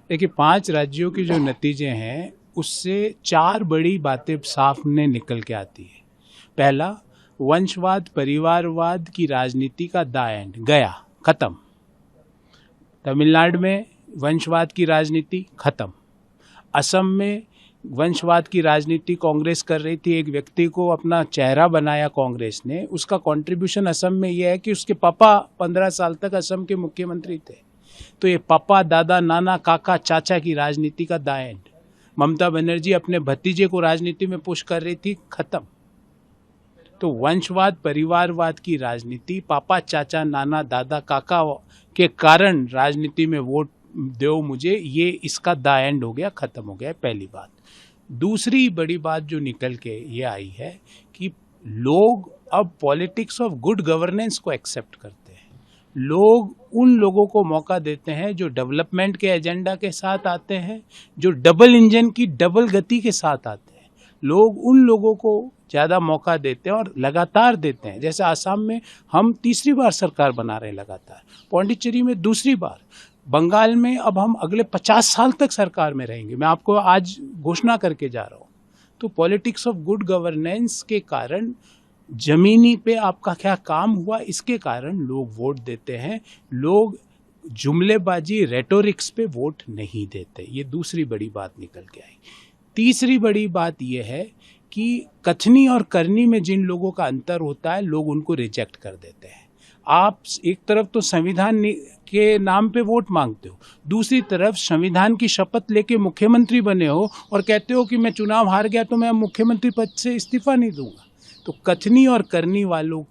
देखिए, 5 राज्यों के जो नतीजे हैं उससे 4 बड़ी बातें सामने निकल के आती है। पहला, वंशवाद परिवारवाद की राजनीति का द एंड गया, खत्म। तमिलनाडु में वंशवाद की राजनीति खत्म। असम में वंशवाद की राजनीति कांग्रेस कर रही थी, एक व्यक्ति को अपना चेहरा बनाया कांग्रेस ने। उसका कंट्रीब्यूशन असम में यह है कि उसके पापा 15 साल तक असम के मुख्यमंत्री थे। तो ये पापा दादा नाना काका चाचा की राजनीति का द एंड। ममता बनर्जी अपने भतीजे को राजनीति में पुश कर रही थी, खत्म। तो वंशवाद परिवारवाद की राजनीति, पापा चाचा नाना दादा काका के कारण राजनीति में वोट दो मुझे, ये इसका द एंड हो गया, खत्म हो गया, पहली बात। दूसरी बड़ी बात जो निकल के ये आई है कि लोग अब पॉलिटिक्स ऑफ गुड गवर्नेंस को एक्सेप्ट करते हैं। लोग उन लोगों को मौका देते हैं जो डेवलपमेंट के एजेंडा के साथ आते हैं, जो डबल इंजन की डबल गति के साथ आते हैं। लोग उन लोगों को ज़्यादा मौका देते हैं और लगातार देते हैं। जैसे आसाम में हम तीसरी बार सरकार बना रहे हैं लगातार, पौंडीचेरी में दूसरी बार, बंगाल में अब हम अगले 50 साल तक सरकार में रहेंगे, मैं आपको आज घोषणा करके जा रहा हूँ। तो पॉलिटिक्स ऑफ गुड गवर्नेंस के कारण जमीनी पे आपका क्या काम हुआ, इसके कारण लोग वोट देते हैं। लोग जुमलेबाजी रेटोरिक्स पे वोट नहीं देते। ये दूसरी बड़ी बात निकल के आई। तीसरी बड़ी बात यह है कि कथनी और करनी में जिन लोगों का अंतर होता है, लोग उनको रिजेक्ट कर देते हैं। आप एक तरफ तो संविधान के नाम पे वोट मांगते हो, दूसरी तरफ संविधान की शपथ लेके मुख्यमंत्री बने हो और कहते हो कि मैं चुनाव हार गया तो मैं मुख्यमंत्री पद से इस्तीफा नहीं दूंगा। तो कथनी और करनी वालों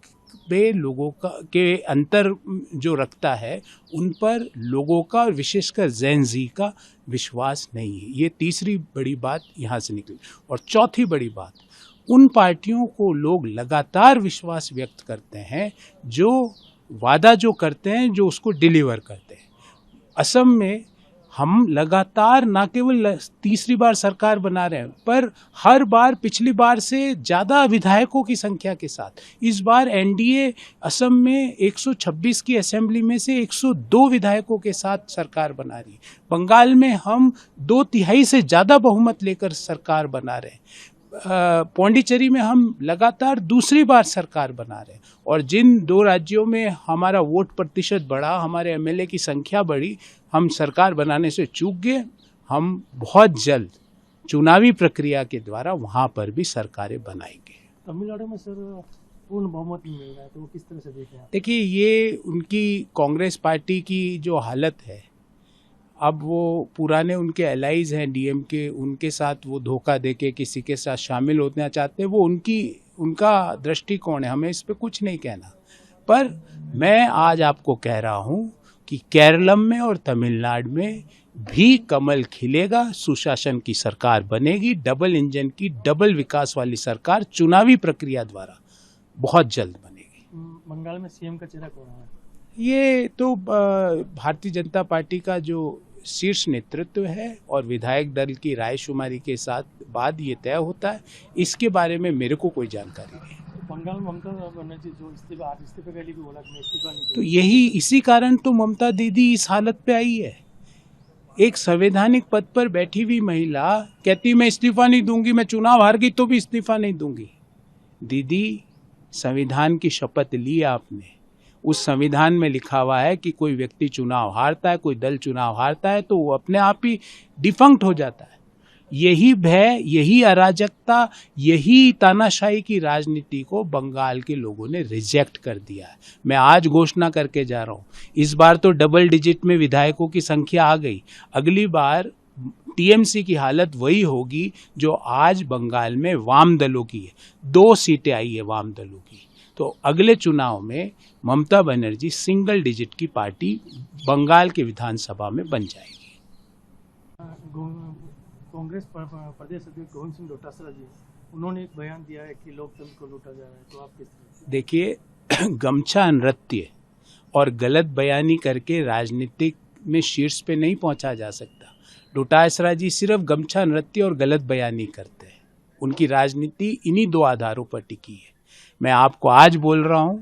पे लोगों का के अंतर जो रखता है, उन पर लोगों का और विशेषकर जेन ज़ी का विश्वास नहीं है। ये तीसरी बड़ी बात यहाँ से निकली। और चौथी बड़ी बात, उन पार्टियों को लोग लगातार विश्वास व्यक्त करते हैं जो वादा जो करते हैं, जो उसको डिलीवर करते हैं। असम में हम लगातार ना केवल तीसरी बार सरकार बना रहे हैं, पर हर बार पिछली बार से ज़्यादा विधायकों की संख्या के साथ। इस बार एनडीए असम में 126 की असेंबली में से 102 विधायकों के साथ सरकार बना रही है। बंगाल में हम 2/3 से ज़्यादा बहुमत लेकर सरकार बना रहे हैं। पौंडीचेरी में हम लगातार दूसरी बार सरकार बना रहे हैं। और जिन 2 राज्यों में हमारा वोट प्रतिशत बढ़ा, हमारे एमएलए की संख्या बढ़ी, हम सरकार बनाने से चूक गए। हम बहुत जल्द चुनावी प्रक्रिया के द्वारा वहाँ पर भी सरकारें बनाएंगे। तमिलनाडु में सर पूर्ण बहुमत नहीं मिल रहा है, तो वो किस तरह से देखें आप? देखिए, ये उनकी कांग्रेस पार्टी की जो हालत है, अब वो पुराने उनके एलाइज हैं डीएम के, उनके साथ वो धोखा देके किसी के साथ शामिल होना चाहते हैं। वो उनका दृष्टिकोण है, हमें इस पे कुछ नहीं कहना। पर मैं आज आपको कह रहा हूँ कि केरलम में और तमिलनाडु में भी कमल खिलेगा, सुशासन की सरकार बनेगी, डबल इंजन की डबल विकास वाली सरकार चुनावी प्रक्रिया द्वारा बहुत जल्द बनेगी। बंगाल में सीएम का चेहरा कौन है? ये तो भारतीय जनता पार्टी का जो शीर्ष नेतृत्व है और विधायक दल की रायशुमारी के साथ बाद ये तय होता है। इसके बारे में मेरे को कोई जानकारी नहीं। बंगाल में ममता बनर्जी जो इस्तीफे के लिए भी बोला कि मैं इस्तीफा नहीं दूंगी। तो यही इसी कारण तो ममता दीदी इस हालत पे आई है। एक संवैधानिक पद पर बैठी हुई महिला कहती मैं इस्तीफा नहीं दूंगी, मैं चुनाव हार गई तो भी इस्तीफा नहीं दूंगी। दीदी, संविधान की शपथ ली आपने, उस संविधान में लिखा हुआ है कि कोई व्यक्ति चुनाव हारता है, कोई दल चुनाव हारता है तो वो अपने आप ही डिफंक्ट हो जाता है। यही भय, यही अराजकता, यही तानाशाही की राजनीति को बंगाल के लोगों ने रिजेक्ट कर दिया है। मैं आज घोषणा करके जा रहा हूँ, इस बार तो डबल डिजिट में विधायकों की संख्या आ गई। अगली बार टीएमसी की हालत वही होगी जो आज बंगाल में वाम दलों की है। 2 सीटें आई है वाम दलों की। तो अगले चुनाव में ममता बनर्जी सिंगल डिजिट की पार्टी बंगाल के विधानसभा में बन जाएगी। कांग्रेस प्रदेश अध्यक्ष गोविंद सिंह डोटासरा जी, उन्होंने एक बयान दिया है कि लोकतंत्र को लूटा जा रहा है, तो आप किस तरह? देखिए, गमछा नृत्य और गलत बयानी करके राजनीतिक में शीर्ष पे नहीं पहुंचा जा सकता। डोटासरा जी सिर्फ गमछा नृत्य और गलत बयानी करते हैं। उनकी राजनीति इन्हीं 2 आधारों पर टिकी है। मैं आपको आज बोल रहा हूं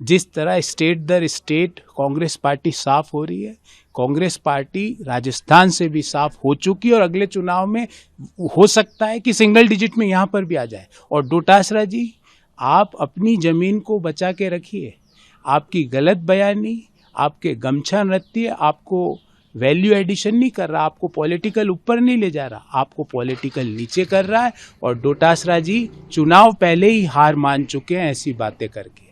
जिस तरह स्टेट दर स्टेट कांग्रेस पार्टी साफ हो रही है, कांग्रेस पार्टी राजस्थान से भी साफ हो चुकी है और अगले चुनाव में हो सकता है कि सिंगल डिजिट में यहाँ पर भी आ जाए। और डोटासरा जी, आप अपनी जमीन को बचा के रखिए। आपकी गलत बयानी, आपके गमछा नृत्य आपको वैल्यू एडिशन नहीं कर रहा, आपको पॉलिटिकल ऊपर नहीं ले जा रहा, आपको पॉलिटिकल नीचे कर रहा है। और डोटासरा जी चुनाव पहले ही हार मान चुके हैं ऐसी बातें करके।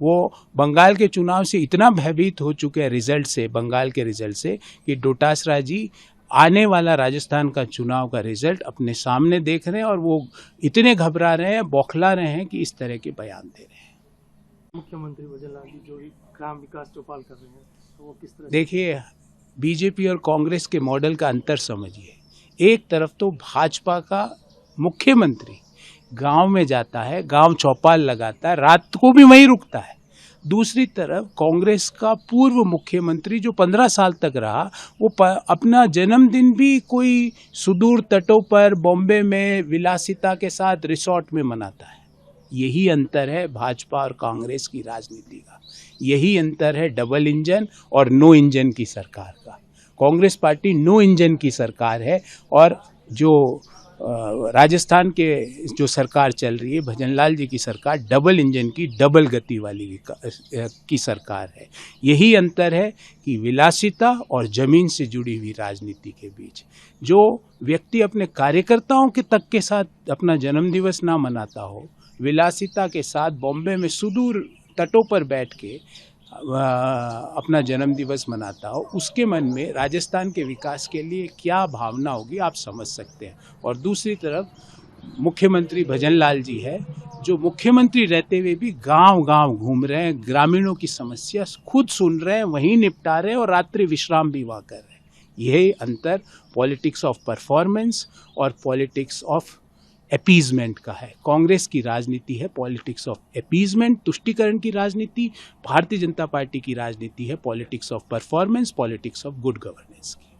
वो बंगाल के चुनाव से इतना भयभीत हो चुके हैं रिजल्ट से, बंगाल के रिजल्ट से, कि डोटासरा जी आने वाला राजस्थान का चुनाव का रिजल्ट अपने सामने देख रहे हैं और वो इतने घबरा रहे हैं, बौखला रहे हैं कि इस तरह के बयान दे रहे हैं। मुख्यमंत्री भजनलाल जी जो ग्राम विकास चौपाल कर रहे हैं, तो वो किस तरह? देखिए, बीजेपी और कांग्रेस के मॉडल का अंतर समझिए। एक तरफ तो भाजपा का मुख्यमंत्री गांव में जाता है, गांव चौपाल लगाता है, रात को भी वहीं रुकता है। दूसरी तरफ कांग्रेस का पूर्व मुख्यमंत्री जो 15 साल तक रहा, वो अपना जन्मदिन भी कोई सुदूर तटों पर बॉम्बे में विलासिता के साथ रिसोर्ट में मनाता है। यही अंतर है भाजपा और कांग्रेस की राजनीति का। यही अंतर है डबल इंजन और नो इंजन की सरकार का। कांग्रेस पार्टी नो इंजन की सरकार है और जो राजस्थान के जो सरकार चल रही है भजनलाल जी की सरकार डबल इंजन की, डबल गति वाली की सरकार है। यही अंतर है कि विलासिता और जमीन से जुड़ी हुई राजनीति के बीच। जो व्यक्ति अपने कार्यकर्ताओं के तक के साथ अपना जन्मदिवस ना मनाता हो, विलासिता के साथ बॉम्बे में सुदूर तटों पर बैठ के अपना जन्मदिवस मनाता हो, उसके मन में राजस्थान के विकास के लिए क्या भावना होगी आप समझ सकते हैं। और दूसरी तरफ मुख्यमंत्री भजनलाल जी है, जो मुख्यमंत्री रहते हुए भी गांव-गांव घूम रहे हैं, ग्रामीणों की समस्या खुद सुन रहे हैं, वहीं निपटा रहे हैं और रात्रि विश्राम भी वहाँ कर रहे हैं। यही अंतर पॉलिटिक्स ऑफ परफॉर्मेंस और पॉलिटिक्स ऑफ अपीजमेंट का है। कांग्रेस की राजनीति है पॉलिटिक्स ऑफ अपीजमेंट, तुष्टीकरण की राजनीति। भारतीय जनता पार्टी की राजनीति है politics of performance, politics of good governance की।